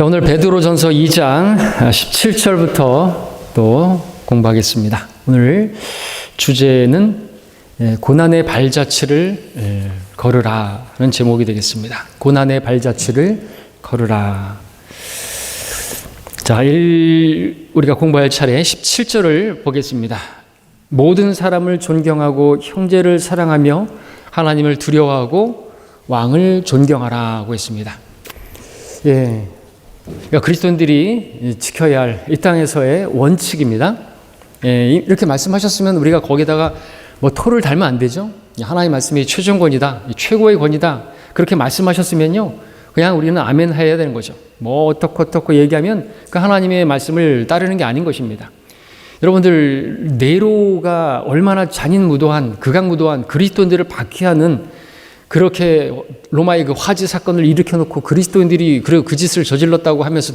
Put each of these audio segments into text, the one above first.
자, 오늘 베드로전서 2장 17절부터 또 공부하겠습니다. 오늘 주제는 고난의 발자취를 걸으라는 제목이 되겠습니다. 고난의 발자취를 걸으라. 자, 우리가 공부할 차례 17절을 보겠습니다. 모든 사람을 존경하고 형제를 사랑하며 하나님을 두려워하고 왕을 존경하라고 했습니다. 그러니까 그리스도인들이 지켜야 할 이 땅에서의 원칙입니다. 이렇게 말씀하셨으면 우리가 거기다가 토를 달면 안 되죠. 하나님의 말씀이 최종권이다, 최고의 권이다, 그렇게 말씀하셨으면요, 그냥 우리는 아멘 해야 되는 거죠. 어떻고 얘기하면 그 하나님의 말씀을 따르는 게 아닌 것입니다. 여러분들, 네로가 얼마나 잔인무도한, 극악무도한 그리스도인들을 박해하는, 그렇게 로마의 그 화재 사건을 일으켜놓고 그리스도인들이 그 짓을 저질렀다고 하면서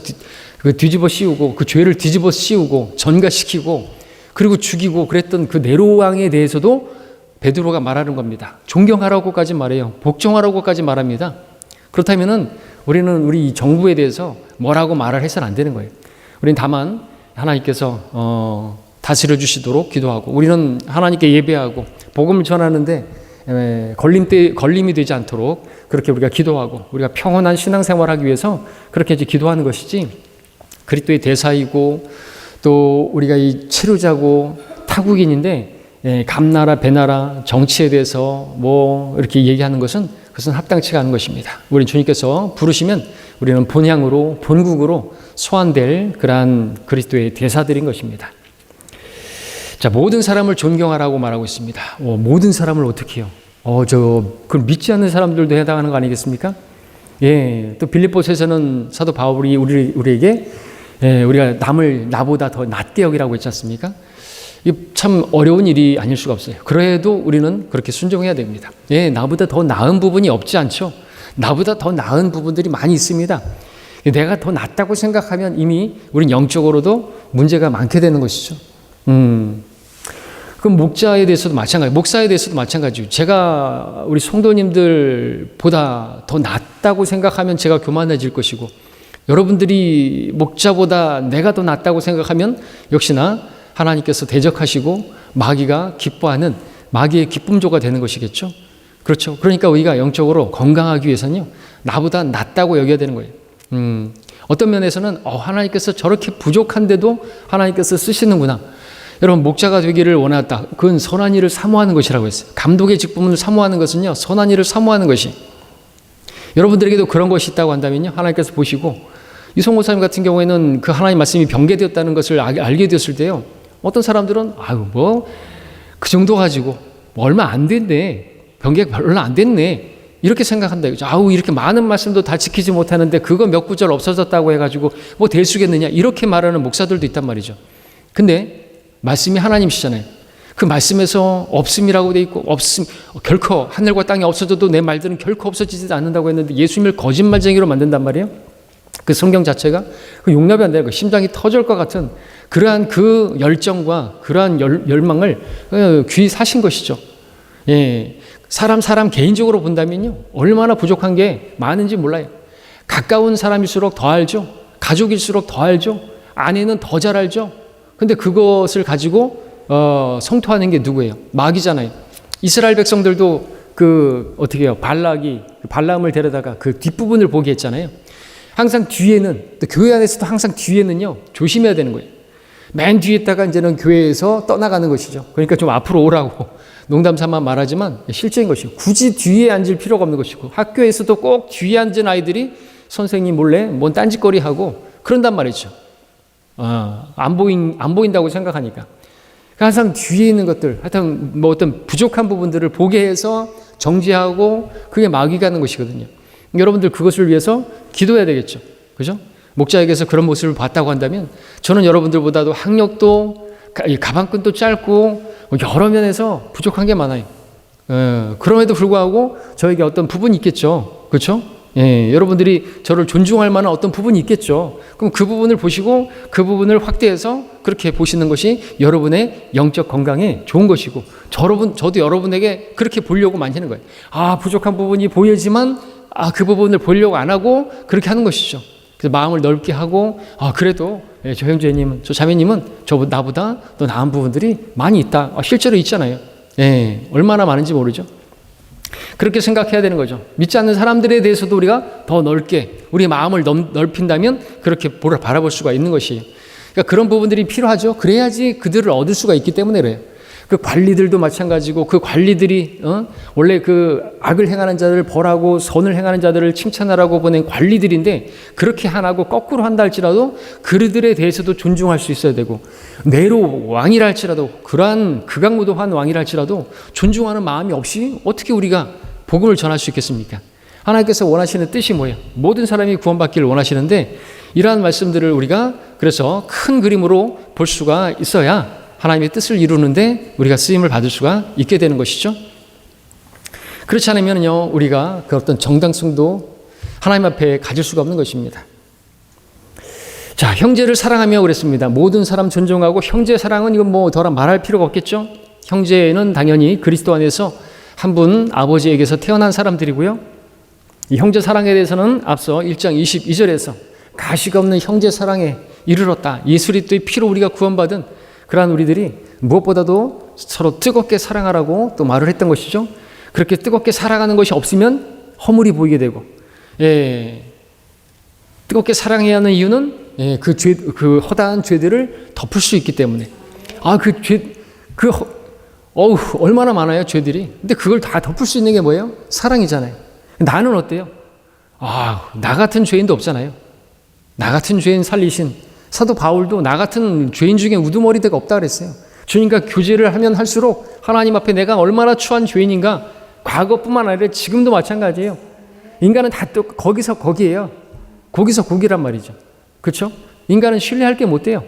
뒤집어 씌우고, 그 죄를 뒤집어 씌우고 전가시키고 그리고 죽이고 그랬던 그 네로 왕에 대해서도 베드로가 말하는 겁니다. 존경하라고까지 말해요. 복종하라고까지 말합니다. 그렇다면은 우리는 우리 정부에 대해서 뭐라고 말을 해서는 안 되는 거예요. 우리는 다만 하나님께서 다스려 주시도록 기도하고, 우리는 하나님께 예배하고 복음을 전하는데 걸림이 되지 않도록 그렇게 우리가 기도하고, 우리가 평온한 신앙생활을 하기 위해서 그렇게 이제 기도하는 것이지, 그리스도의 대사이고 또 우리가 이 치료자고 타국인인데 감나라 배나라 정치에 대해서 이렇게 얘기하는 것은, 그것은 합당치가 않은 것입니다. 우리 주님께서 부르시면 우리는 본향으로 본국으로 소환될 그러한 그리스도의 대사들인 것입니다. 자, 모든 사람을 존경하라고 말하고 있습니다. 모든 사람을 어떻게 해요? 그걸 믿지 않는 사람들도 해당하는 거 아니겠습니까? 또 빌립보서에서는 사도 바울이 우리에게 우리가 남을 나보다 더 낫게 여기라고 했지 않습니까? 이게 참 어려운 일이 아닐 수가 없어요. 그래도 우리는 그렇게 순종해야 됩니다. 나보다 더 나은 부분이 없지 않죠. 나보다 더 나은 부분들이 많이 있습니다. 내가 더 낫다고 생각하면 이미 우린 영적으로도 문제가 많게 되는 것이죠. 그럼 목자에 대해서도 마찬가지, 목사에 대해서도 마찬가지고, 제가 우리 성도님들보다 더 낫다고 생각하면 제가 교만해질 것이고, 여러분들이 목자보다 내가 더 낫다고 생각하면 역시나 하나님께서 대적하시고 마귀가 기뻐하는, 마귀의 기쁨조가 되는 것이겠죠. 그렇죠. 그러니까 우리가 영적으로 건강하기 위해서는요, 나보다 낫다고 여겨야 되는 거예요. 어떤 면에서는 하나님께서 저렇게 부족한데도 하나님께서 쓰시는구나. 여러분, 목자가 되기를 원했다. 그건 선한 일을 사모하는 것이라고 했어요. 감독의 직분을 사모하는 것은요, 선한 일을 사모하는 것이. 여러분들에게도 그런 것이 있다고 한다면요, 하나님께서 보시고, 이성호 사님 같은 경우에는 그 하나님 말씀이 병개되었다는 것을 알게 되었을 때요, 어떤 사람들은 그 정도 가지고 얼마 안 됐네, 병개가 별로 안 됐네, 이렇게 생각한다. 이렇게 많은 말씀도 다 지키지 못하는데 그거 몇 구절 없어졌다고 해가지고 될 수겠느냐, 이렇게 말하는 목사들도 있단 말이죠. 근데 말씀이 하나님이시잖아요. 그 말씀에서 없음이라고 돼 있고, 결코 하늘과 땅이 없어져도 내 말들은 결코 없어지지 않는다고 했는데 예수님을 거짓말쟁이로 만든단 말이에요. 그 성경 자체가 용납이 안 되는 거예요. 심장이 터질 것 같은 그러한 그 열정과 그러한 열망을 귀히 사신 것이죠. 사람 개인적으로 본다면요, 얼마나 부족한 게 많은지 몰라요. 가까운 사람일수록 더 알죠. 가족일수록 더 알죠. 아내는 더 잘 알죠. 근데 그것을 가지고 성토하는 게 누구예요? 마귀잖아요. 이스라엘 백성들도 어떻게 해요? 발람을 데려다가 그 뒷부분을 보게 했잖아요. 항상 뒤에는, 또 교회 안에서도 항상 뒤에는요, 조심해야 되는 거예요. 맨 뒤에 있다가 이제는 교회에서 떠나가는 것이죠. 그러니까 좀 앞으로 오라고 농담 삼아 말하지만 실제인 것이고, 굳이 뒤에 앉을 필요가 없는 것이고, 학교에서도 꼭 뒤에 앉은 아이들이 선생님 몰래 뭔 딴짓거리 하고 그런단 말이죠. 안 보인다고 생각하니까. 항상 뒤에 있는 것들, 하여튼 어떤 부족한 부분들을 보게 해서 정죄하고, 그게 마귀가 하는 것이거든요. 여러분들 그것을 위해서 기도해야 되겠죠. 그죠? 목자에게서 그런 모습을 봤다고 한다면, 저는 여러분들보다도 학력도, 가방끈도 짧고 여러 면에서 부족한 게 많아요. 그럼에도 불구하고 저에게 어떤 부분이 있겠죠. 그렇죠? 여러분들이 저를 존중할 만한 어떤 부분이 있겠죠. 그럼 그 부분을 보시고 그 부분을 확대해서 그렇게 보시는 것이 여러분의 영적 건강에 좋은 것이고, 저도 여러분에게 그렇게 보려고 만드는 거예요. 부족한 부분이 보이지만 그 부분을 보려고 안 하고 그렇게 하는 것이죠. 그래서 마음을 넓게 하고 그래도 저 형제님은 저 자매님은 나보다 더 나은 부분들이 많이 있다. 실제로 있잖아요. 얼마나 많은지 모르죠. 그렇게 생각해야 되는 거죠. 믿지 않는 사람들에 대해서도 우리가 더 넓게 우리 마음을 넓힌다면 그렇게 바라볼 수가 있는 것이에요. 그러니까 그런 부분들이 필요하죠. 그래야지 그들을 얻을 수가 있기 때문에 그래요. 그 관리들도 마찬가지고 그 관리들이 원래 그 악을 행하는 자들을 벌하고 선을 행하는 자들을 칭찬하라고 보낸 관리들인데 그렇게 안 하고 거꾸로 한다 할지라도 그들에 대해서도 존중할 수 있어야 되고 네로 왕이라 할지라도 그러한 극악무도한 왕이라 할지라도 존중하는 마음이 없이 어떻게 우리가 복음을 전할 수 있겠습니까? 하나님께서 원하시는 뜻이 뭐예요? 모든 사람이 구원받기를 원하시는데 이러한 말씀들을 우리가 그래서 큰 그림으로 볼 수가 있어야 하나님의 뜻을 이루는데 우리가 쓰임을 받을 수가 있게 되는 것이죠. 그렇지 않으면요, 우리가 그 어떤 정당성도 하나님 앞에 가질 수가 없는 것입니다. 자, 형제를 사랑하며 그랬습니다. 모든 사람 존중하고 형제 사랑은 이건 뭐 더라 말할 필요가 없겠죠. 형제는 당연히 그리스도 안에서 한 분 아버지에게서 태어난 사람들이고요. 이 형제 사랑에 대해서는 앞서 1장 22절에서 가시가 없는 형제 사랑에 이르렀다. 예수 그리스도의 피로 우리가 구원받은 그러한 우리들이 무엇보다도 서로 뜨겁게 사랑하라고 또 말을 했던 것이죠. 그렇게 뜨겁게 사랑하는 것이 없으면 허물이 보이게 되고, 뜨겁게 사랑해야 하는 이유는 그 허다한 죄들을 덮을 수 있기 때문에. 얼마나 많아요, 죄들이. 근데 그걸 다 덮을 수 있는 게 뭐예요? 사랑이잖아요. 나는 어때요? 나 같은 죄인도 없잖아요. 나 같은 죄인 살리신 사도 바울도 나 같은 죄인 중에 우두머리대가 없다 그랬어요. 주님과 교제를 하면 할수록 하나님 앞에 내가 얼마나 추한 죄인인가, 과거뿐만 아니라 지금도 마찬가지예요. 인간은 다 또 거기서 거기예요. 거기서 거기란 말이죠. 그렇죠? 인간은 신뢰할 게 못 돼요.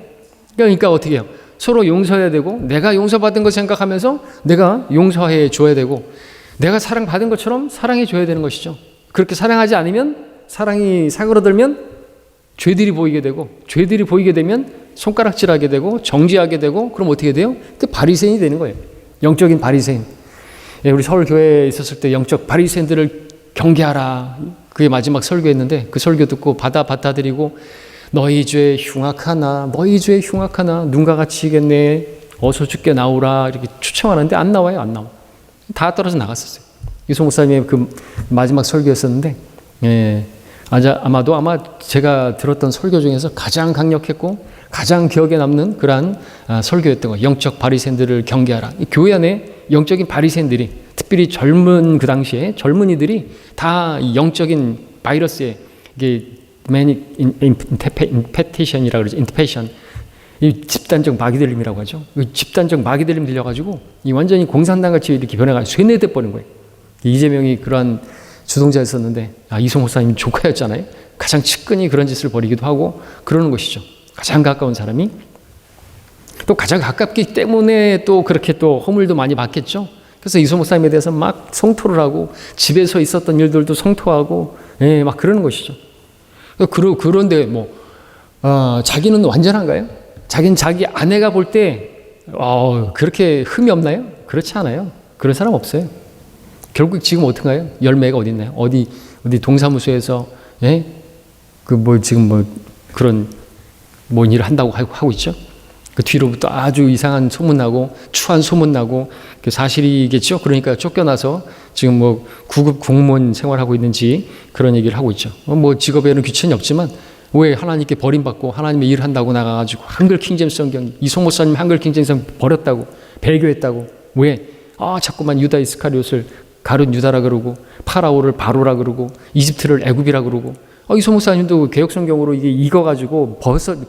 그러니까 어떻게 해요? 서로 용서해야 되고 내가 용서받은 거 생각하면서 내가 용서해 줘야 되고 내가 사랑받은 것처럼 사랑해 줘야 되는 것이죠. 그렇게 사랑하지 않으면 사랑이 사그러들면 죄들이 보이게 되고 죄들이 보이게 되면 손가락질하게 되고 정죄하게 되고 그럼 어떻게 돼요? 그 바리새인이 되는 거예요. 영적인 바리새인. 우리 서울교회에 있었을 때 영적 바리새인들을 경계하라. 그게 마지막 설교였는데 그 설교 듣고 받아들이고 너희 죄 흉악하나 눈과 같이겠네 어서 죽게 나오라 이렇게 추청하는데 안 나와요. 안 나와. 다 떨어져 나갔었어요. 이송 목사님의 그 마지막 설교였었는데 아마 제가 들었던 설교 중에서 가장 강력했고 가장 기억에 남는 그러한 설교였던 거예요. 영적 바리새인들을 경계하라. 교회 안에 영적인 바리새인들이 특별히 젊은 그 당시에 젊은이들이 다 영적인 바이러스에 이게 매닉 인페티션이라고 그러죠. 인페션. 이 집단적 마귀들림이라고 하죠. 이 집단적 마귀들림 들려가지고 이 완전히 공산당 같이 이렇게 변해가지고 쇠뇌돼 버린 거예요. 이재명이 그러한 주동자였었는데 이송 목사님 조카였잖아요. 가장 측근히 그런 짓을 벌이기도 하고 그러는 것이죠. 가장 가까운 사람이 또 가장 가깝기 때문에 또 그렇게 또 허물도 많이 받겠죠. 그래서 이송 목사님에 대해서 막 성토를 하고 집에서 있었던 일들도 성토하고 막 그러는 것이죠. 그런데 자기는 완전한가요? 자기는 자기 아내가 볼 때 그렇게 흠이 없나요? 그렇지 않아요. 그런 사람 없어요. 결국 지금 어떤가요? 열매가 어디 있나요? 어디 동사무소에서 지금 그런 일을 한다고 하고 있죠. 그 뒤로부터 아주 이상한 소문 나고 추한 소문 나고 그 사실이겠죠. 그러니까 쫓겨나서 지금 9급 공무원 생활하고 있는지 그런 얘기를 하고 있죠. 직업에는 귀천이 없지만 왜 하나님께 버림받고 하나님의 일을 한다고 나가가지고 한글 킹제임스 성경 이송 목사님 한글 킹제임스 성경 버렸다고 배교했다고 왜 자꾸만 유다 이스카리옷을 가룟 유다라 그러고 파라오를 바로라 그러고 이집트를 애굽이라 그러고 이송 목사님도 개혁성경으로 이게 익어가지고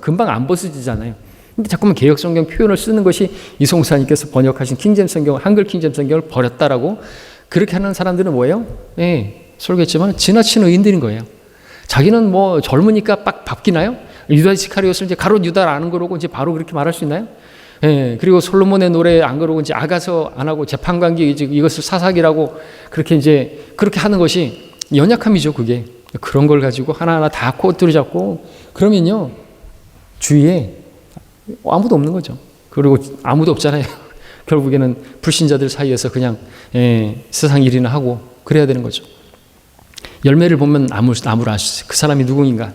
금방 안 벗어지잖아요. 근데 자꾸만 개혁성경 표현을 쓰는 것이 이송 목사님께서 번역하신 킹제임스 성경 한글 킹제임스 성경을 버렸다라고 그렇게 하는 사람들은 뭐예요? 설교했지만 지나친 의인들인 거예요. 자기는 젊으니까 빡 바뀌나요? 유다 이스카리옷을 이제 가룟 유다라 아는 거라고 이제 바로 그렇게 말할 수 있나요? 그리고 솔로몬의 노래 안 그러고 이제 아가서 안 하고 재판관계 이것을 사사기라고 그렇게 하는 것이 연약함이죠. 그게 그런 걸 가지고 하나하나 다 꼬투리 잡고 그러면요 주위에 아무도 없는 거죠. 그리고 아무도 없잖아요. 결국에는 불신자들 사이에서 그냥 세상 일이나 하고 그래야 되는 거죠. 열매를 보면 나무를 알 수 있어요. 그 사람이 누구인가.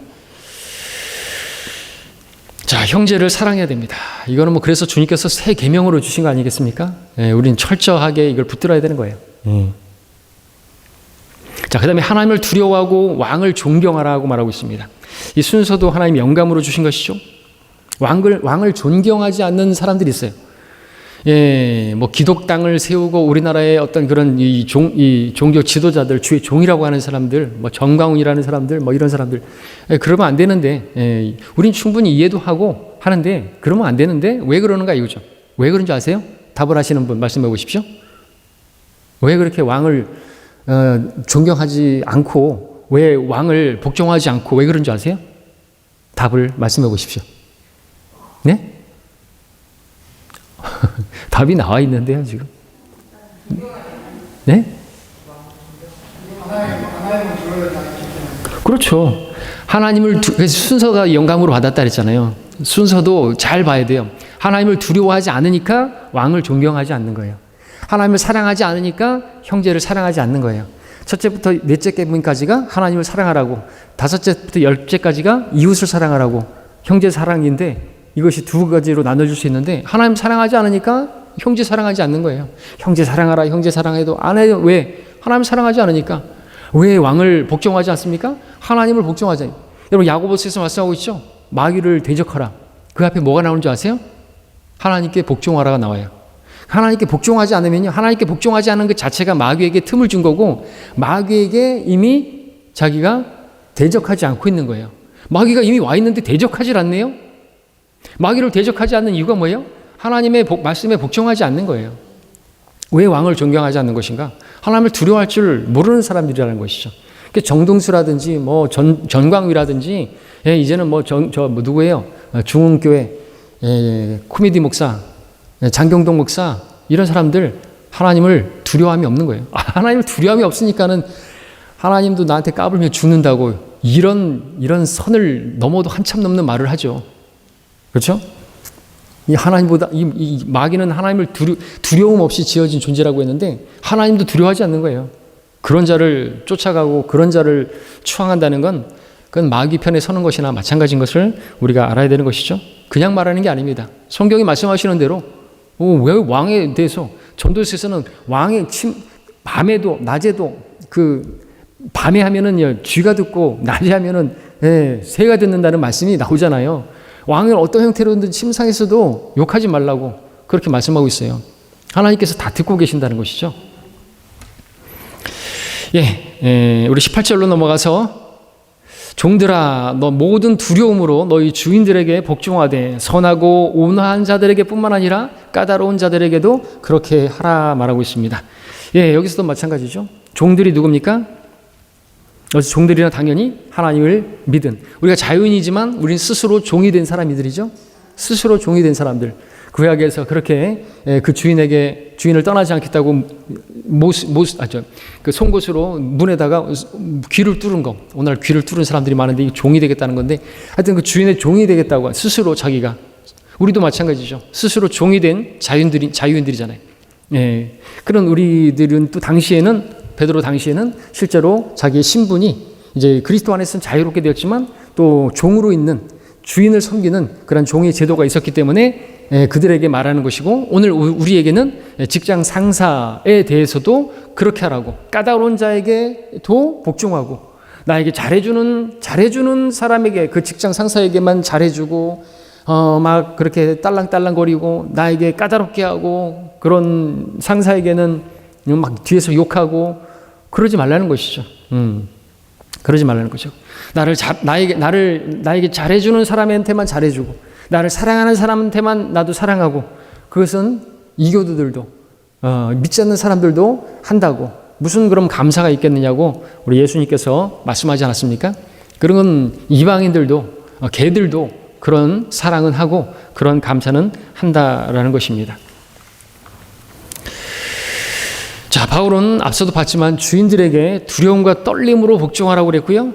자, 형제를 사랑해야 됩니다. 이거는 뭐 그래서 주님께서 새 계명으로 주신 거 아니겠습니까? 우리는 철저하게 이걸 붙들어야 되는 거예요. 자, 그 다음에 하나님을 두려워하고 왕을 존경하라고 말하고 있습니다. 이 순서도 하나님 영감으로 주신 것이죠. 왕을 존경하지 않는 사람들이 있어요. 뭐 기독당을 세우고 우리나라의 어떤 그런 이 종교 지도자들, 주의 종이라고 하는 사람들, 뭐 정광훈이라는 사람들, 뭐 이런 사람들, 그러면 안 되는데, 우린 충분히 이해도 하고 하는데, 그러면 안 되는데 왜 그러는가 이거죠. 왜 그런지 아세요? 답을 하시는 분 말씀해 보십시오. 왜 그렇게 왕을 존경하지 않고, 왜 왕을 복종하지 않고 왜 그런지 아세요? 답을 말씀해 보십시오. 네? 답이 나와 있는데요, 지금. 네? 그렇죠. 하나님을 순서가 영감으로 받았다 그랬잖아요. 순서도 잘 봐야 돼요. 하나님을 두려워하지 않으니까 왕을 존경하지 않는 거예요. 하나님을 사랑하지 않으니까 형제를 사랑하지 않는 거예요. 첫째부터 넷째 계명까지가 하나님을 사랑하라고, 다섯째부터 열째까지가 이웃을 사랑하라고, 형제 사랑인데 이것이 두 가지로 나눠줄 수 있는데 하나님 사랑하지 않으니까 형제 사랑하지 않는 거예요. 형제 사랑하라, 형제 사랑해도 안 해요. 왜? 하나님 사랑하지 않으니까. 왜 왕을 복종하지 않습니까? 하나님을 복종하자. 여러분 야고보서에서 말씀하고 있죠. 마귀를 대적하라. 그 앞에 뭐가 나오는 줄 아세요? 하나님께 복종하라가 나와요. 하나님께 복종하지 않으면요, 하나님께 복종하지 않은 그 자체가 마귀에게 틈을 준 거고, 마귀에게 이미 자기가 대적하지 않고 있는 거예요. 마귀가 이미 와 있는데 대적하지 않네요. 마귀를 대적하지 않는 이유가 뭐예요? 하나님의 말씀에 복종하지 않는 거예요. 왜 왕을 존경하지 않는 것인가? 하나님을 두려워할 줄 모르는 사람들이라는 것이죠. 정동수라든지 뭐 전광위라든지, 이제는 누구예요? 중흥교회 코미디 목사, 장경동 목사, 이런 사람들 하나님을 두려움이 없는 거예요. 하나님을 두려움이 없으니까는 하나님도 나한테 까불면 죽는다고 이런 선을 넘어도 한참 넘는 말을 하죠. 그렇죠? 이 하나님보다 이 마귀는 하나님을 두려움 없이 지어진 존재라고 했는데 하나님도 두려워하지 않는 거예요. 그런 자를 쫓아가고 그런 자를 추앙한다는 건 그건 마귀 편에 서는 것이나 마찬가지인 것을 우리가 알아야 되는 것이죠. 그냥 말하는 게 아닙니다. 성경이 말씀하시는 대로 왜 왕에 대해서 전도서에서는 왕의 밤에도 낮에도 밤에 하면은 쥐가 듣고 낮에 하면은 새가 듣는다는 말씀이 나오잖아요. 왕을 어떤 형태로든 침상에서도 욕하지 말라고 그렇게 말씀하고 있어요. 하나님께서 다 듣고 계신다는 것이죠. 우리 18절로 넘어가서 종들아 너 모든 두려움으로 너희 주인들에게 복종하되 선하고 온화한 자들에게 뿐만 아니라 까다로운 자들에게도 그렇게 하라 말하고 있습니다. 여기서도 마찬가지죠. 종들이 누굽니까? 종들이나 당연히 하나님을 믿은, 우리가 자유인이지만 우리는 스스로 종이 된 사람이들이죠. 스스로 종이 된 사람들. 구약에서 그렇게 그 주인을 떠나지 않겠다고 그 송곳으로 문에다가 귀를 뚫은 거. 오늘 귀를 뚫은 사람들이 많은데 이 종이 되겠다는 건데, 하여튼 그 주인의 종이 되겠다고 스스로 자기가, 우리도 마찬가지죠. 스스로 종이 된 자유인들이잖아요. 그런 우리들은 또 베드로 당시에는 실제로 자기의 신분이 이제 그리스도 안에서는 자유롭게 되었지만 또 종으로 있는 주인을 섬기는 그런 종의 제도가 있었기 때문에 그들에게 말하는 것이고, 오늘 우리에게는 직장 상사에 대해서도 그렇게 하라고, 까다로운 자에게도 복종하고, 나에게 잘해주는 사람에게, 그 직장 상사에게만 잘해주고 막 그렇게 딸랑딸랑거리고 나에게 까다롭게 하고, 그런 상사에게는 막 뒤에서 욕하고 그러지 말라는 것이죠. 그러지 말라는 거죠. 나에게 잘해주는 사람한테만 잘해주고, 나를 사랑하는 사람한테만 나도 사랑하고, 그것은 이교도들도 믿지 않는 사람들도 한다고 무슨 그럼 감사가 있겠느냐고 우리 예수님께서 말씀하지 않았습니까? 그런 건 이방인들도 개들도 그런 사랑은 하고 그런 감사는 한다라는 것입니다. 자, 바울은 앞서도 봤지만 주인들에게 두려움과 떨림으로 복종하라고 그랬고요.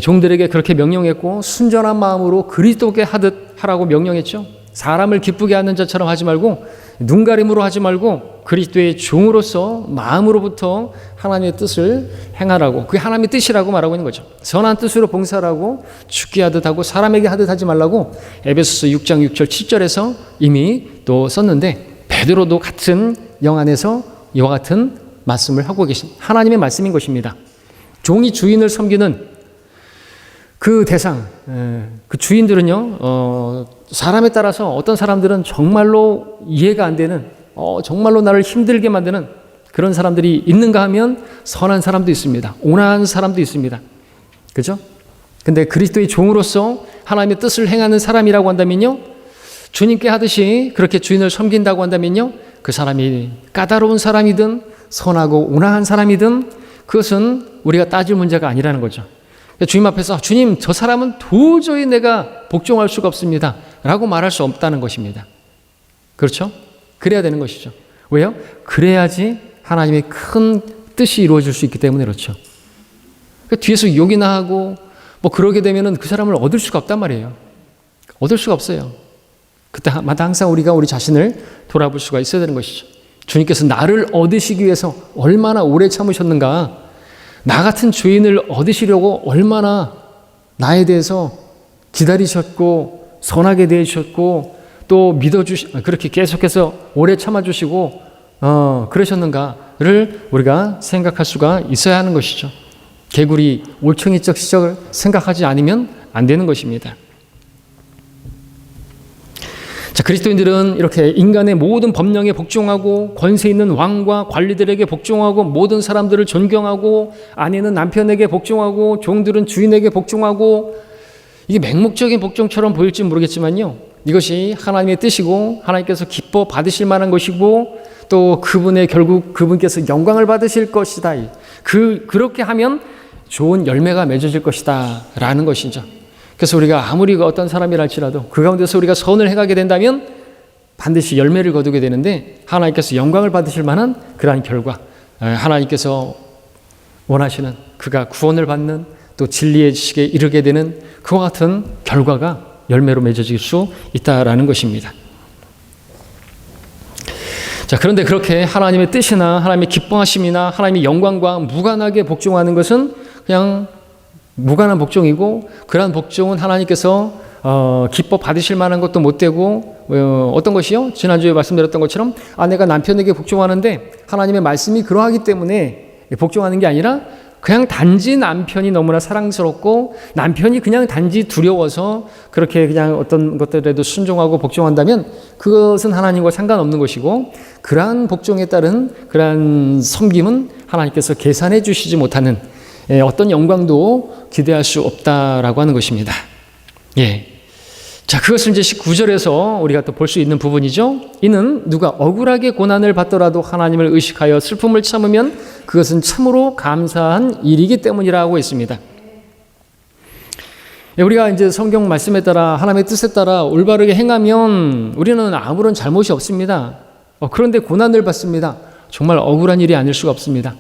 종들에게 그렇게 명령했고, 순전한 마음으로 그리스도께 하듯 하라고 명령했죠. 사람을 기쁘게 하는 자처럼 하지 말고, 눈가림으로 하지 말고, 그리스도의 종으로서 마음으로부터 하나님의 뜻을 행하라고, 그게 하나님의 뜻이라고 말하고 있는 거죠. 선한 뜻으로 봉사하라고, 죽게 하듯 하고 사람에게 하듯 하지 말라고 에베소서 6장 6절 7절에서 이미 또 썼는데, 베드로도 같은 영 안에서 이와 같은 말씀을 하고 계신 하나님의 말씀인 것입니다. 종이 주인을 섬기는 그 대상, 그 주인들은요, 사람에 따라서 어떤 사람들은 정말로 이해가 안 되는, 정말로 나를 힘들게 만드는 그런 사람들이 있는가 하면 선한 사람도 있습니다. 온화한 사람도 있습니다. 그죠? 근데 그리스도의 종으로서 하나님의 뜻을 행하는 사람이라고 한다면요, 주님께 하듯이 그렇게 주인을 섬긴다고 한다면요, 그 사람이 까다로운 사람이든 선하고 온화한 사람이든 그것은 우리가 따질 문제가 아니라는 거죠. 주님 앞에서 주님, 저 사람은 도저히 내가 복종할 수가 없습니다 라고 말할 수 없다는 것입니다. 그렇죠? 그래야 되는 것이죠. 왜요? 그래야지 하나님의 큰 뜻이 이루어질 수 있기 때문에 그렇죠. 뒤에서 욕이나 하고 뭐 그러게 되면은 그 사람을 얻을 수가 없단 말이에요. 얻을 수가 없어요. 그때마다 항상 우리가 우리 자신을 돌아볼 수가 있어야 되는 것이죠. 주님께서 나를 얻으시기 위해서 얼마나 오래 참으셨는가, 나 같은 죄인을 얻으시려고 얼마나 나에 대해서 기다리셨고 선하게 대해주셨고 또 그렇게 계속해서 오래 참아주시고 그러셨는가를 우리가 생각할 수가 있어야 하는 것이죠. 개구리 올챙이적 시절을 생각하지 않으면 안 되는 것입니다. 자, 그리스도인들은 이렇게 인간의 모든 법령에 복종하고 권세 있는 왕과 관리들에게 복종하고 모든 사람들을 존경하고 아내는 남편에게 복종하고 종들은 주인에게 복종하고, 이게 맹목적인 복종처럼 보일지 모르겠지만요, 이것이 하나님의 뜻이고 하나님께서 기뻐 받으실 만한 것이고 또 결국 그분께서 영광을 받으실 것이다. 그렇게 하면 좋은 열매가 맺어질 것이다 라는 것이죠. 그래서 우리가 아무리 어떤 사람이랄지라도 그 가운데서 우리가 선을 행하게 된다면 반드시 열매를 거두게 되는데, 하나님께서 영광을 받으실 만한 그러한 결과, 하나님께서 원하시는 그가 구원을 받는 또 진리의 지식에 이르게 되는 그와 같은 결과가 열매로 맺어질 수 있다라는 것입니다. 자, 그런데 그렇게 하나님의 뜻이나 하나님의 기뻐하심이나 하나님의 영광과 무관하게 복종하는 것은 그냥 무관한 복종이고, 그러한 복종은 하나님께서 기뻐 받으실 만한 것도 못 되고, 어떤 것이요? 지난주에 말씀드렸던 것처럼 아내가 남편에게 복종하는데 하나님의 말씀이 그러하기 때문에 복종하는 게 아니라 그냥 단지 남편이 너무나 사랑스럽고 남편이 그냥 단지 두려워서 그렇게 그냥 어떤 것들에도 순종하고 복종한다면 그것은 하나님과 상관없는 것이고, 그러한 복종에 따른 그러한 섬김은 하나님께서 계산해 주시지 못하는 어떤 영광도 기대할 수 없다라고 하는 것입니다. 예. 자, 그것을 이제 19절에서 우리가 또 볼 수 있는 부분이죠. 이는 누가 억울하게 고난을 받더라도 하나님을 의식하여 슬픔을 참으면 그것은 참으로 감사한 일이기 때문이라고 했습니다. 예, 우리가 이제 성경 말씀에 따라 하나님의 뜻에 따라 올바르게 행하면 우리는 아무런 잘못이 없습니다. 그런데 고난을 받습니다. 정말 억울한 일이 아닐 수가 없습니다.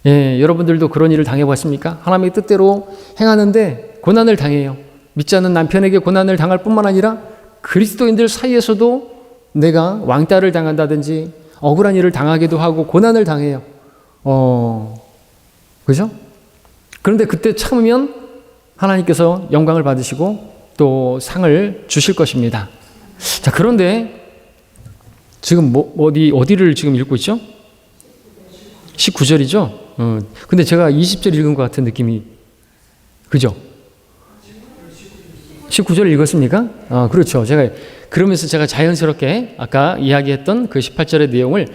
예, 여러분들도 그런 일을 당해봤습니까? 하나님의 뜻대로 행하는데 고난을 당해요. 믿지 않는 남편에게 고난을 당할 뿐만 아니라 그리스도인들 사이에서도 내가 왕따를 당한다든지 억울한 일을 당하기도 하고 고난을 당해요. 그죠? 그런데 그때 참으면 하나님께서 영광을 받으시고 또 상을 주실 것입니다. 자, 그런데 지금 어디를 지금 읽고 있죠? 19절이죠? 근데 제가 20절 읽은 것 같은 느낌이, 그죠? 19절을 읽었습니까? 그렇죠. 그러면서 제가 자연스럽게 아까 이야기했던 그 18절의 내용을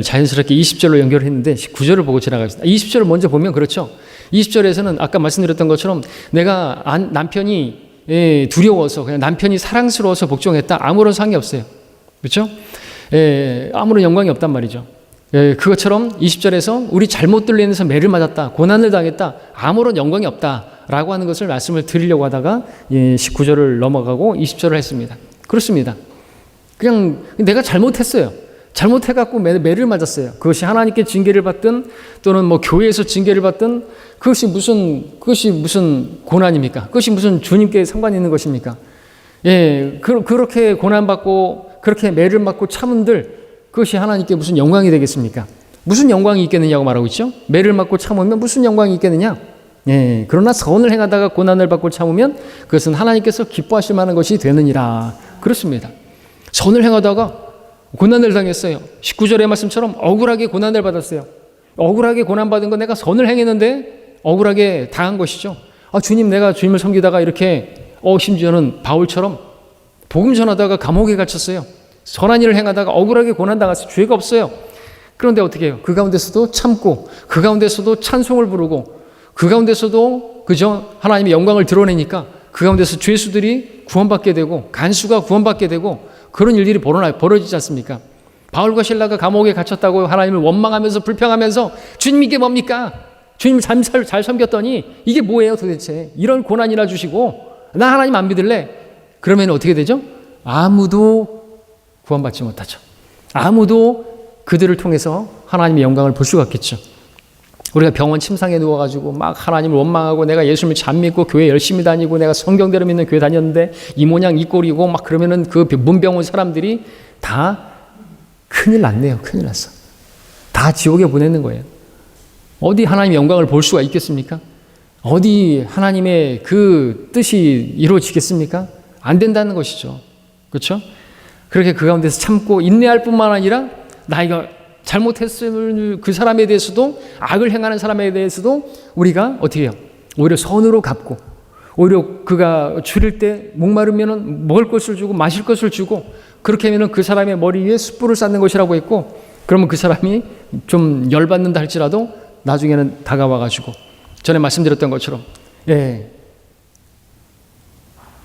자연스럽게 20절로 연결했는데 19절을 보고 지나가겠습니다. 20절을 먼저 보면 그렇죠. 20절에서는 아까 말씀드렸던 것처럼 내가 남편이 두려워서, 그냥 남편이 사랑스러워서 복종했다. 아무런 상이 없어요. 그렇죠? 아무런 영광이 없단 말이죠. 그것처럼 20절에서 우리 잘못들로 인해서 매를 맞았다, 고난을 당했다, 아무런 영광이 없다라고 하는 것을 말씀을 드리려고 하다가 19절을 넘어가고 20절을 했습니다. 그렇습니다. 그냥 내가 잘못했어요. 잘못해갖고 매를 맞았어요. 그것이 하나님께 징계를 받든 또는 뭐 교회에서 징계를 받든 그것이 무슨 고난입니까? 그것이 무슨 주님께 상관이 있는 것입니까? 예, 그렇게 고난받고 그렇게 매를 맞고 참은들 그것이 하나님께 무슨 영광이 되겠습니까? 무슨 영광이 있겠느냐고 말하고 있죠. 매를 맞고 참으면 무슨 영광이 있겠느냐. 예, 그러나 선을 행하다가 고난을 받고 참으면 그것은 하나님께서 기뻐하실 만한 것이 되느니라. 그렇습니다. 선을 행하다가 고난을 당했어요. 19절의 말씀처럼 억울하게 고난을 받았어요. 억울하게 고난받은 건 내가 선을 행했는데 억울하게 당한 것이죠. 주님, 내가 주님을 섬기다가 이렇게 심지어는 바울처럼 복음 전하다가 감옥에 갇혔어요. 선한 일을 행하다가 억울하게 고난당했어요. 죄가 없어요. 그런데 어떻게 해요? 그 가운데서도 참고, 그 가운데서도 찬송을 부르고, 그 가운데서도 그저 하나님의 영광을 드러내니까 그 가운데서 죄수들이 구원받게 되고 간수가 구원받게 되고 그런 일들이 벌어지지 않습니까? 바울과 실라가 감옥에 갇혔다고 하나님을 원망하면서 불평하면서 주님 이게 뭡니까? 주님 잘 섬겼더니 이게 뭐예요 도대체? 이런 고난이나 주시고 나 하나님 안 믿을래? 그러면 어떻게 되죠? 아무도 구원받지 못하죠. 아무도 그들을 통해서 하나님의 영광을 볼 수가 없겠죠. 우리가 병원 침상에 누워가지고 막 하나님을 원망하고 내가 예수님을 잘 믿고 교회 열심히 다니고 내가 성경대로 믿는 교회 다녔는데 이 모양 이 꼴이고 막 그러면은 그 문병 온 사람들이 다 큰일 났네요. 큰일 났어. 다 지옥에 보내는 거예요. 어디 하나님의 영광을 볼 수가 있겠습니까? 어디 하나님의 그 뜻이 이루어지겠습니까? 안 된다는 것이죠. 그렇죠? 그렇게 그 가운데서 참고 인내할 뿐만 아니라 나이가 잘못했을 그 사람에 대해서도 악을 행하는 사람에 대해서도 우리가 어떻게 해요? 오히려 선으로 갚고 오히려 그가 줄일 때 목마르면 먹을 것을 주고 마실 것을 주고 그렇게 하면 그 사람의 머리 위에 숯불을 쌓는 것이라고 했고 그러면 그 사람이 좀 열받는다 할지라도 나중에는 다가와가지고 전에 말씀드렸던 것처럼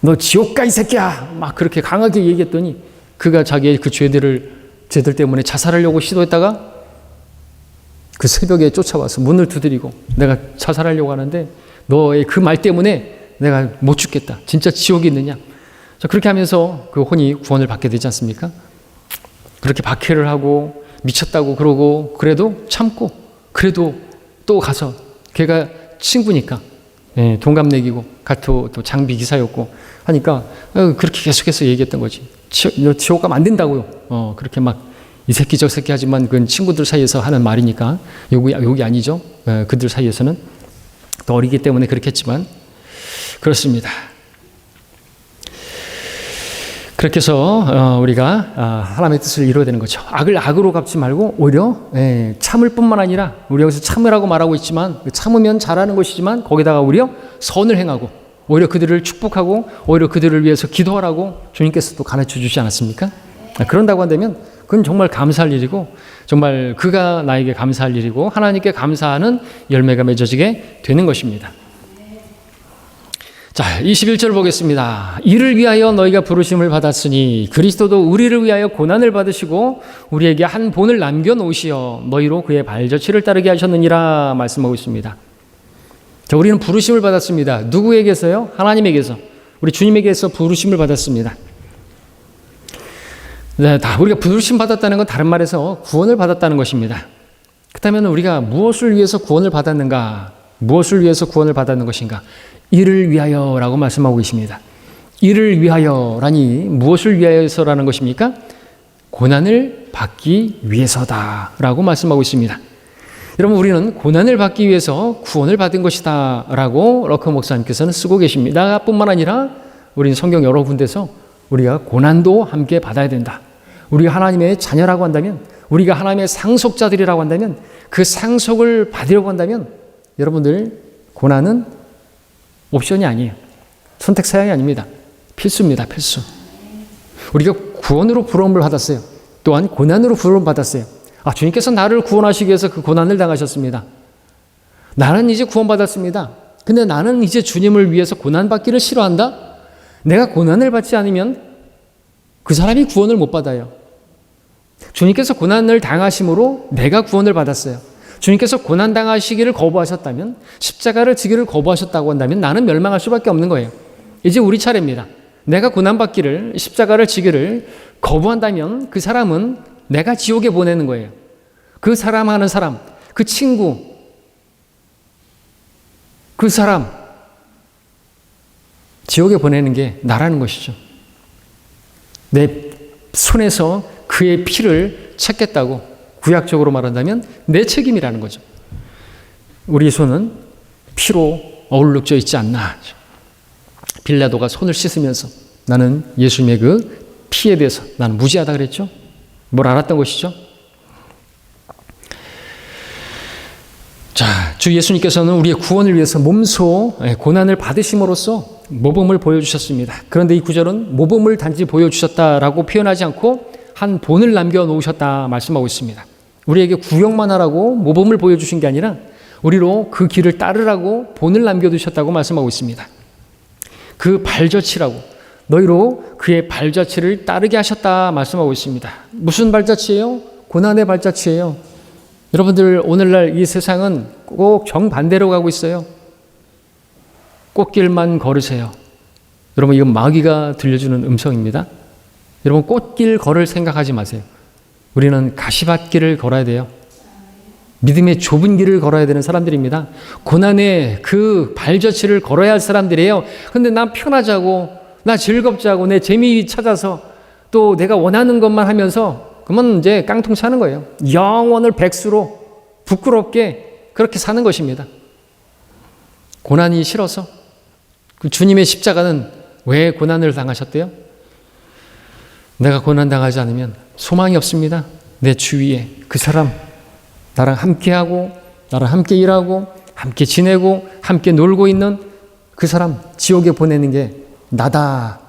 너 지옥 가 이 새끼야 막 그렇게 강하게 얘기했더니 그가 자기의 그 죄들 때문에 자살하려고 시도했다가 그 새벽에 쫓아와서 문을 두드리고 내가 자살하려고 하는데 너의 그 말 때문에 내가 못 죽겠다. 진짜 지옥이 있느냐. 자, 그렇게 하면서 그 혼이 구원을 받게 되지 않습니까? 그렇게 박해를 하고 미쳤다고 그러고 그래도 참고 그래도 또 가서 걔가 친구니까 동갑내기고 같은 또 장비 기사였고 하니까 그렇게 계속해서 얘기했던 거지. 지옥 가면 안 된다고요. 그렇게 막 이 새끼 저 새끼 하지만 그건 친구들 사이에서 하는 말이니까 욕이 아니죠. 그들 사이에서는 더 어리기 때문에 그렇게 했지만 그렇습니다. 그렇게 해서 우리가 하나님의 뜻을 이루어야 되는 거죠. 악을 악으로 갚지 말고 오히려 참을 뿐만 아니라 우리 여기서 참으라고 말하고 있지만 참으면 잘하는 것이지만 거기다가 오히려 선을 행하고 오히려 그들을 축복하고 오히려 그들을 위해서 기도하라고 주님께서 또 가르쳐 주지 않았습니까? 그런다고 한다면 그건 정말 감사할 일이고 정말 그가 나에게 감사할 일이고 하나님께 감사하는 열매가 맺어지게 되는 것입니다. 자, 21절 보겠습니다. 이를 위하여 너희가 부르심을 받았으니 그리스도도 우리를 위하여 고난을 받으시고 우리에게 한 본을 남겨놓으시어 너희로 그의 발자취를 따르게 하셨느니라 말씀하고 있습니다. 자, 우리는 부르심을 받았습니다. 누구에게서요? 하나님에게서. 우리 주님에게서 부르심을 받았습니다. 네, 우리가 부르심 받았다는 건 다른 말에서 구원을 받았다는 것입니다. 그렇다면 우리가 무엇을 위해서 구원을 받았는가? 무엇을 위해서 구원을 받았는 것인가? 이를 위하여라고 말씀하고 계십니다. 이를 위하여라니 무엇을 위하여서라는 것입니까? 고난을 받기 위해서다라고 말씀하고 있습니다. 여러분 우리는 고난을 받기 위해서 구원을 받은 것이다 라고 러커 목사님께서는 쓰고 계십니다. 뿐만 아니라 우리는 성경 여러 군데서 우리가 고난도 함께 받아야 된다. 우리가 하나님의 자녀라고 한다면 우리가 하나님의 상속자들이라고 한다면 그 상속을 받으려고 한다면 여러분들 고난은 옵션이 아니에요. 선택사항이 아닙니다. 필수입니다. 필수. 우리가 구원으로 부름을 받았어요. 또한 고난으로 부름을 받았어요. 주님께서 나를 구원하시기 위해서 그 고난을 당하셨습니다. 나는 이제 구원받았습니다. 근데 나는 이제 주님을 위해서 고난받기를 싫어한다? 내가 고난을 받지 않으면 그 사람이 구원을 못 받아요. 주님께서 고난을 당하심으로 내가 구원을 받았어요. 주님께서 고난 당하시기를 거부하셨다면 십자가를 지기를 거부하셨다고 한다면 나는 멸망할 수밖에 없는 거예요. 이제 우리 차례입니다. 내가 고난받기를 십자가를 지기를 거부한다면 그 사람은 내가 지옥에 보내는 거예요. 그 사람 하는 사람, 그 친구, 그 사람 지옥에 보내는 게 나라는 것이죠. 내 손에서 그 그의 피를 찾겠다고 구약적으로 말한다면 내 책임이라는 거죠. 우리 손은 피로 어울룩져 있지 않나. 빌라도가 손을 씻으면서 나는 예수님의 그 피에 대해서 나는 무지하다 그랬죠. 뭘 알았던 것이죠. 자, 주 예수님께서는 우리의 구원을 위해서 몸소 고난을 받으심으로써 모범을 보여주셨습니다. 그런데 이 구절은 모범을 단지 보여주셨다라고 표현하지 않고 한 본을 남겨놓으셨다 말씀하고 있습니다. 우리에게 구경만 하라고 모범을 보여주신 게 아니라 우리로 그 길을 따르라고 본을 남겨두셨다고 말씀하고 있습니다. 그 발자취라고 너희로 그의 발자취를 따르게 하셨다 말씀하고 있습니다. 무슨 발자취예요? 고난의 발자취예요. 여러분들 오늘날 이 세상은 꼭 정반대로 가고 있어요. 꽃길만 걸으세요. 여러분 이건 마귀가 들려주는 음성입니다. 여러분 꽃길 걸을 생각하지 마세요. 우리는 가시밭길을 걸어야 돼요. 믿음의 좁은 길을 걸어야 되는 사람들입니다. 고난의 그 발자취를 걸어야 할 사람들이에요. 근데 나 편하자고, 나 즐겁자고, 내 재미 찾아서 또 내가 원하는 것만 하면서 그러면 이제 깡통 차는 거예요. 영원을 백수로 부끄럽게 그렇게 사는 것입니다. 고난이 싫어서 그 주님의 십자가는 왜 고난을 당하셨대요? 내가 고난 당하지 않으면 소망이 없습니다. 내 주위에 그 사람 나랑 함께하고 나랑 함께 일하고 함께 지내고 함께 놀고 있는 그 사람 지옥에 보내는 게 나다.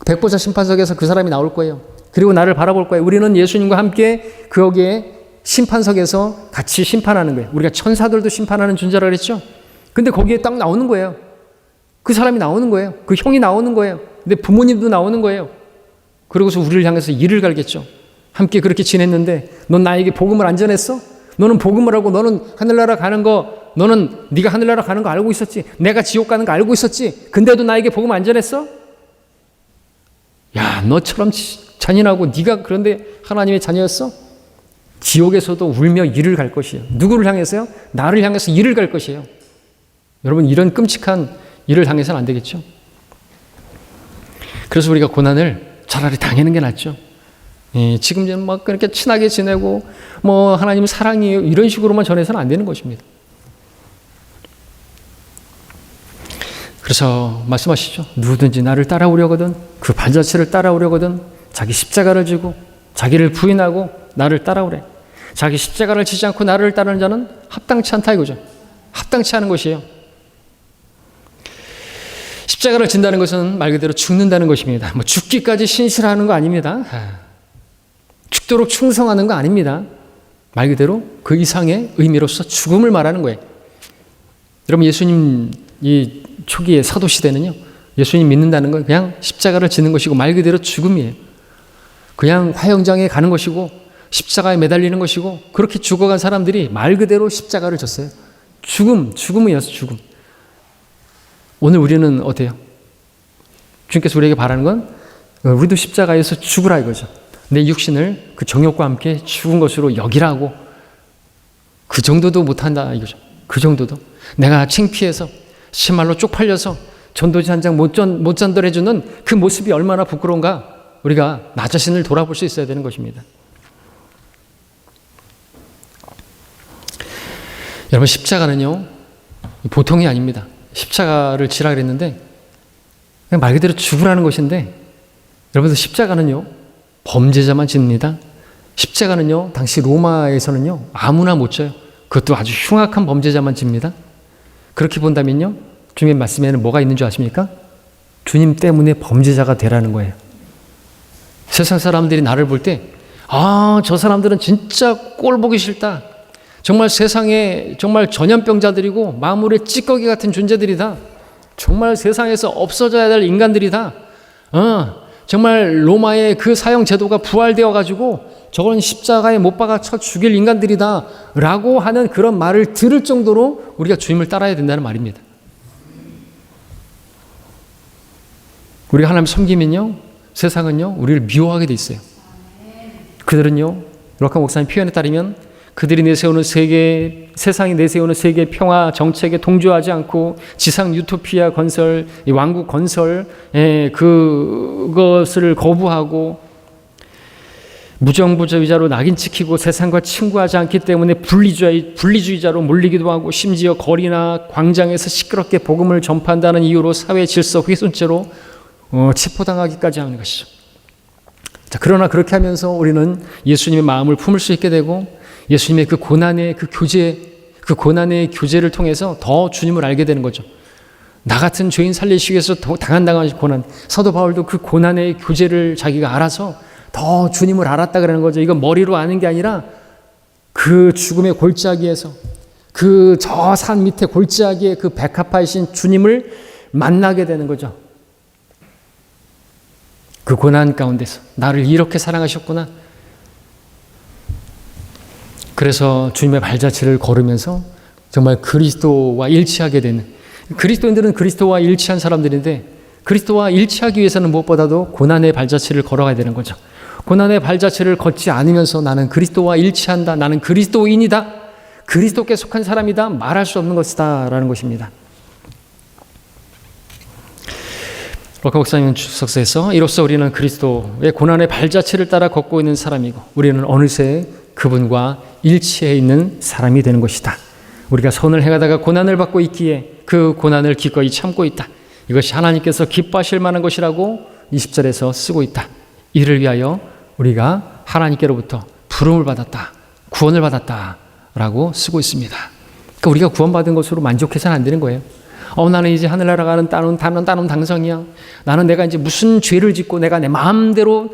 백보자 심판석에서 그 사람이 나올 거예요. 그리고 나를 바라볼 거예요. 우리는 예수님과 함께 거기에 심판석에서 같이 심판하는 거예요. 우리가 천사들도 심판하는 존재라 그랬죠. 근데 거기에 딱 나오는 거예요. 그 사람이 나오는 거예요. 그 형이 나오는 거예요. 내 부모님도 나오는 거예요. 그러고서 우리를 향해서 이를 갈겠죠. 함께 그렇게 지냈는데 넌 나에게 복음을 안 전했어? 너는 복음을 하고 너는 하늘나라 가는 거 너는 네가 하늘나라 가는 거 알고 있었지? 내가 지옥 가는 거 알고 있었지? 근데도 나에게 복음 안 전했어? 야, 너처럼 잔인하고 네가 그런데 하나님의 자녀였어? 지옥에서도 울며 이를 갈 것이에요. 누구를 향해서요? 나를 향해서 이를 갈 것이에요. 여러분 이런 끔찍한 일을 당해서는 안 되겠죠. 그래서 우리가 고난을 차라리 당하는 게 낫죠. 지금 막 그렇게 친하게 지내고 뭐 하나님 사랑이에요 이런 식으로만 전해서는 안 되는 것입니다. 그래서 말씀하시죠. 누구든지 나를 따라오려거든 그 발자취를 따라오려거든 자기 십자가를 지고 자기를 부인하고 나를 따라오래. 자기 십자가를 지지 않고 나를 따르는 자는 합당치 않다 이거죠. 합당치 않은 것이에요. 십자가를 진다는 것은 말 그대로 죽는다는 것입니다. 뭐 죽기까지 신실하는 거 아닙니다. 죽도록 충성하는 거 아닙니다. 말 그대로 그 이상의 의미로서 죽음을 말하는 거예요. 여러분 예수님 이 초기의 사도시대는요. 예수님 믿는다는 건 그냥 십자가를 지는 것이고 말 그대로 죽음이에요. 그냥 화형장에 가는 것이고 십자가에 매달리는 것이고 그렇게 죽어간 사람들이 말 그대로 십자가를 졌어요. 죽음이었어 죽음. 오늘 우리는 어때요? 주님께서 우리에게 바라는 건 우리도 십자가에서 죽으라 이거죠. 내 육신을 그 정욕과 함께 죽은 것으로 여기라고. 그 정도도 못한다 이거죠. 그 정도도. 내가 창피해서 신말로 쪽팔려서 전도지 한 장 못 전달해주는 그 모습이 얼마나 부끄러운가. 우리가 나 자신을 돌아볼 수 있어야 되는 것입니다. 여러분 십자가는요 보통이 아닙니다. 십자가를 지라 그랬는데 그냥 말 그대로 죽으라는 것인데 여러분들 십자가는요 범죄자만 집니다. 십자가는요 당시 로마에서는요 아무나 못 져요. 그것도 아주 흉악한 범죄자만 집니다. 그렇게 본다면요 주님의 말씀에는 뭐가 있는 줄 아십니까? 주님 때문에 범죄자가 되라는 거예요. 세상 사람들이 나를 볼 때 저 사람들은 진짜 꼴 보기 싫다. 정말 세상에 정말 전염병자들이고 마물의 찌꺼기 같은 존재들이다. 정말 세상에서 없어져야 될 인간들이다. 정말 로마의 그 사형 제도가 부활되어 가지고 저건 십자가에 못 박아 쳐 죽일 인간들이다 라고 하는 그런 말을 들을 정도로 우리가 주님을 따라야 된다는 말입니다. 우리가 하나님 섬기면요 세상은요 우리를 미워하게 돼 있어요. 그들은요 럭카 목사님 표현에 따르면 그들이 내세우는 세상이 내세우는 세계 평화 정책에 동조하지 않고 지상 유토피아 건설, 왕국 건설, 그것을 거부하고 무정부주의자로 낙인 찍히고 세상과 친구하지 않기 때문에 분리주의자로 몰리기도 하고 심지어 거리나 광장에서 시끄럽게 복음을 전파한다는 이유로 사회 질서 훼손죄로 체포당하기까지 하는 것이죠. 자, 그러나 그렇게 하면서 우리는 예수님의 마음을 품을 수 있게 되고 예수님의 그 고난의 교제를 통해서 더 주님을 알게 되는 거죠. 나 같은 죄인 살리시기 위해서 당한 고난, 사도 바울도 그 고난의 교제를 자기가 알아서 더 주님을 알았다 그러는 거죠. 이건 머리로 아는 게 아니라 그 죽음의 골짜기에서 그 저 산 밑에 골짜기에 그 백합화이신 주님을 만나게 되는 거죠. 그 고난 가운데서 나를 이렇게 사랑하셨구나. 그래서 주님의 발자취를 걸으면서 정말 그리스도와 일치하게 되는, 그리스도인들은 그리스도와 일치한 사람들인데 그리스도와 일치하기 위해서는 무엇보다도 고난의 발자취를 걸어가야 되는 거죠. 고난의 발자취를 걷지 않으면서 나는 그리스도와 일치한다, 나는 그리스도인이다, 그리스도께 속한 사람이다 말할 수 없는 것이다 라는 것입니다. 로카 목사님 주석서에서 이로써 우리는 그리스도의 고난의 발자취를 따라 걷고 있는 사람이고 우리는 어느새 그분과 일치해 있는 사람이 되는 것이다. 우리가 선을 행하다가 고난을 받고 있기에 그 고난을 기꺼이 참고 있다. 이것이 하나님께서 기뻐하실 만한 것이라고 20절에서 쓰고 있다. 이를 위하여 우리가 하나님께로부터 부름을 받았다, 구원을 받았다 라고 쓰고 있습니다. 그러니까 우리가 구원받은 것으로 만족해서는 안 되는 거예요. 나는 이제 하늘나라 가는 따놈 당성이야. 나는 내가 이제 무슨 죄를 짓고 내가 내 마음대로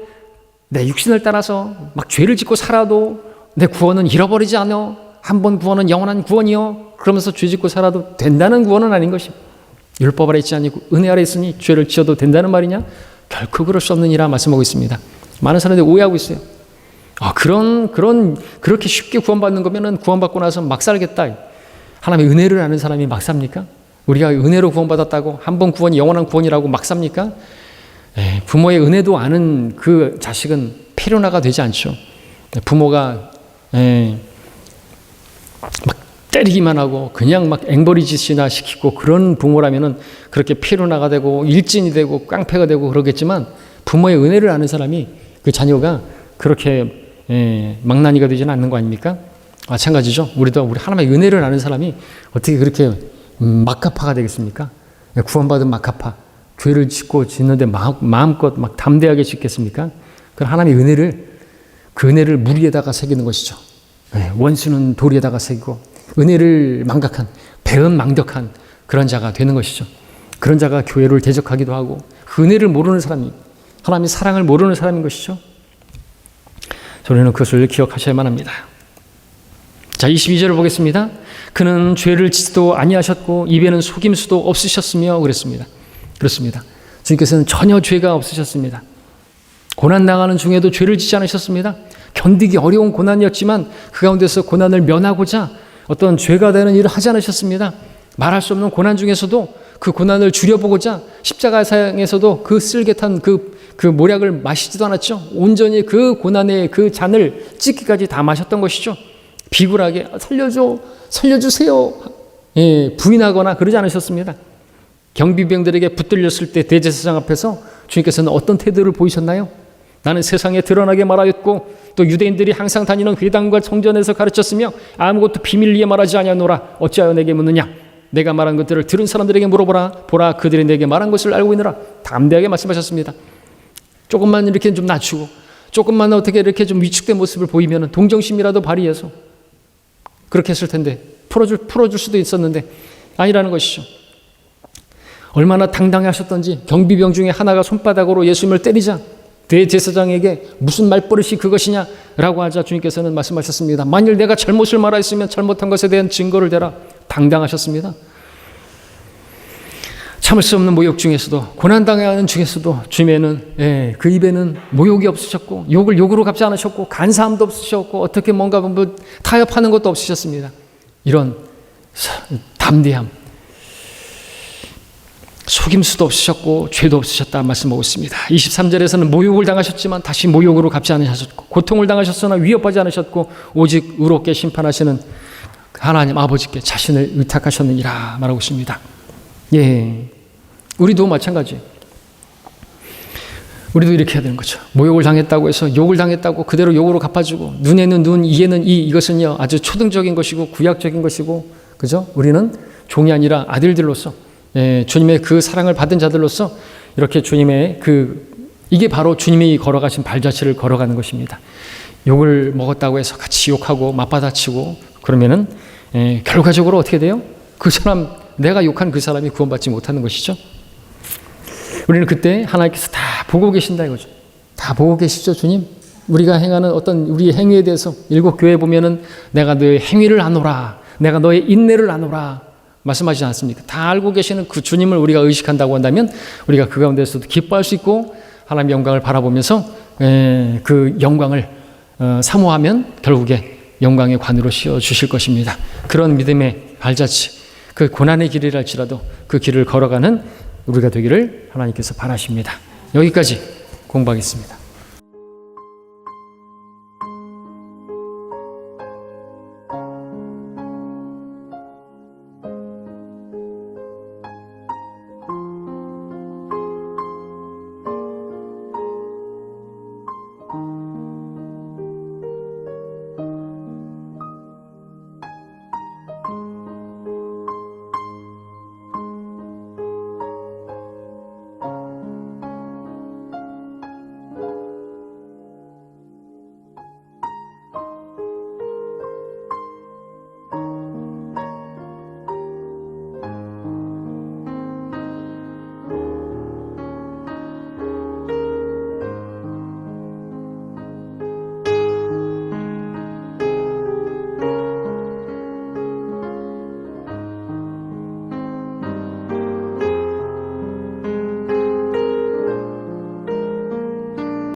내 육신을 따라서 막 죄를 짓고 살아도 내 구원은 잃어버리지 않아. 한 번 구원은 영원한 구원이요. 그러면서 죄 짓고 살아도 된다는 구원은 아닌 것입니다. 율법 아래 있지 아니고 은혜 아래 있으니 죄를 지어도 된다는 말이냐? 결코 그럴 수 없느니라 말씀하고 있습니다. 많은 사람들이 오해하고 있어요. 그렇게 쉽게 구원받는 거면은 구원받고 나서 막 살겠다. 하나님의 은혜를 아는 사람이 막 삽니까? 우리가 은혜로 구원받았다고 한 번 구원이 영원한 구원이라고 막 삽니까? 부모의 은혜도 아는 그 자식은 필요나가 되지 않죠. 부모가 막 때리기만 하고 그냥 막 앵벌이짓이나 시키고 그런 부모라면은 그렇게 필요나가 되고 일진이 되고 깡패가 되고 그러겠지만 부모의 은혜를 아는 사람이 그 자녀가 그렇게 망나니가 되지는 않는 거 아닙니까? 마찬가지죠. 우리 하나님의 은혜를 아는 사람이 어떻게 그렇게 막가파가 되겠습니까? 구원받은 막가파, 죄를 짓는데 마음껏 막 담대하게 짓겠습니까? 그 하나님의 그 은혜를 무리에다가 새기는 것이죠. 원수는 도리에다가 새기고 은혜를 망각한, 배은망덕한 그런 자가 되는 것이죠. 그런 자가 교회를 대적하기도 하고 그 은혜를 모르는 사람이, 하나님의 사랑을 모르는 사람인 것이죠. 저희는 그것을 기억하셔야만 합니다. 자, 22절을 보겠습니다. 그는 죄를 짓지도 아니하셨고 입에는 속임수도 없으셨으며 그랬습니다. 그렇습니다. 주님께서는 전혀 죄가 없으셨습니다. 고난당하는 중에도 죄를 짓지 않으셨습니다. 견디기 어려운 고난이었지만 그 가운데서 고난을 면하고자 어떤 죄가 되는 일을 하지 않으셨습니다. 말할 수 없는 고난 중에서도 그 고난을 줄여보고자 십자가상에서도 그 쓸개탄 그 모략을 마시지도 않았죠. 온전히 그 고난의 그 잔을 찢기까지 다 마셨던 것이죠. 비굴하게 살려주세요 부인하거나 그러지 않으셨습니다. 경비병들에게 붙들렸을 때 대제사장 앞에서 주님께서는 어떤 태도를 보이셨나요? 나는 세상에 드러나게 말하였고 또 유대인들이 항상 다니는 회당과 성전에서 가르쳤으며 아무것도 비밀리에 말하지 아니하노라. 어찌하여 내게 묻느냐? 내가 말한 것들을 들은 사람들에게 물어보라. 보라, 그들이 내게 말한 것을 알고 있느라. 담대하게 말씀하셨습니다. 조금만 이렇게 좀 낮추고 조금만 어떻게 이렇게 좀 위축된 모습을 보이면 동정심이라도 발휘해서 그렇게 했을 텐데 풀어줄 수도 있었는데 아니라는 것이죠. 얼마나 당당하셨던지 경비병 중에 하나가 손바닥으로 예수님을 때리자 대제사장에게 무슨 말버릇이 그것이냐라고 하자 주님께서는 말씀하셨습니다. 만일 내가 잘못을 말하였으면 잘못한 것에 대한 증거를 대라. 당당하셨습니다. 참을 수 없는 모욕 중에서도 고난당하는 중에서도 주님에는 그 입에는 모욕이 없으셨고 욕을 욕으로 갚지 않으셨고 간사함도 없으셨고 어떻게 뭔가 타협하는 것도 없으셨습니다. 이런 담대함, 속임수도 없으셨고 죄도 없으셨다 말씀하고 있습니다. 23절에서는 모욕을 당하셨지만 다시 모욕으로 갚지 않으셨고 고통을 당하셨으나 위협하지 않으셨고 오직 의롭게 심판하시는 하나님 아버지께 자신을 의탁하셨느니라 말하고 있습니다. 우리도 마찬가지예요. 우리도 이렇게 해야 되는 거죠. 모욕을 당했다고 해서 욕을 당했다고 그대로 욕으로 갚아주고 눈에는 눈, 이에는 이, 이것은요 아주 초등적인 것이고 구약적인 것이고, 그죠? 우리는 종이 아니라 아들들로서 주님의 그 사랑을 받은 자들로서 이렇게 주님의 이게 바로 주님이 걸어가신 발자취를 걸어가는 것입니다. 욕을 먹었다고 해서 같이 욕하고 맞받아치고 그러면은 결과적으로 어떻게 돼요? 그 사람, 내가 욕한 그 사람이 구원받지 못하는 것이죠. 우리는 그때 하나님께서 다 보고 계신다 이거죠. 다 보고 계시죠, 주님? 우리가 행하는 어떤 우리의 행위에 대해서 일곱 교회에 보면은 내가 너의 행위를 아노라, 내가 너의 인내를 아노라 말씀하시지 않습니까? 다 알고 계시는 그 주님을 우리가 의식한다고 한다면 우리가 그 가운데서도 기뻐할 수 있고 하나님의 영광을 바라보면서 그 영광을 사모하면 결국에 영광의 관으로 씌워주실 것입니다. 그런 믿음의 발자취, 그 고난의 길이랄지라도 그 길을 걸어가는 우리가 되기를 하나님께서 바라십니다. 여기까지 공부하겠습니다.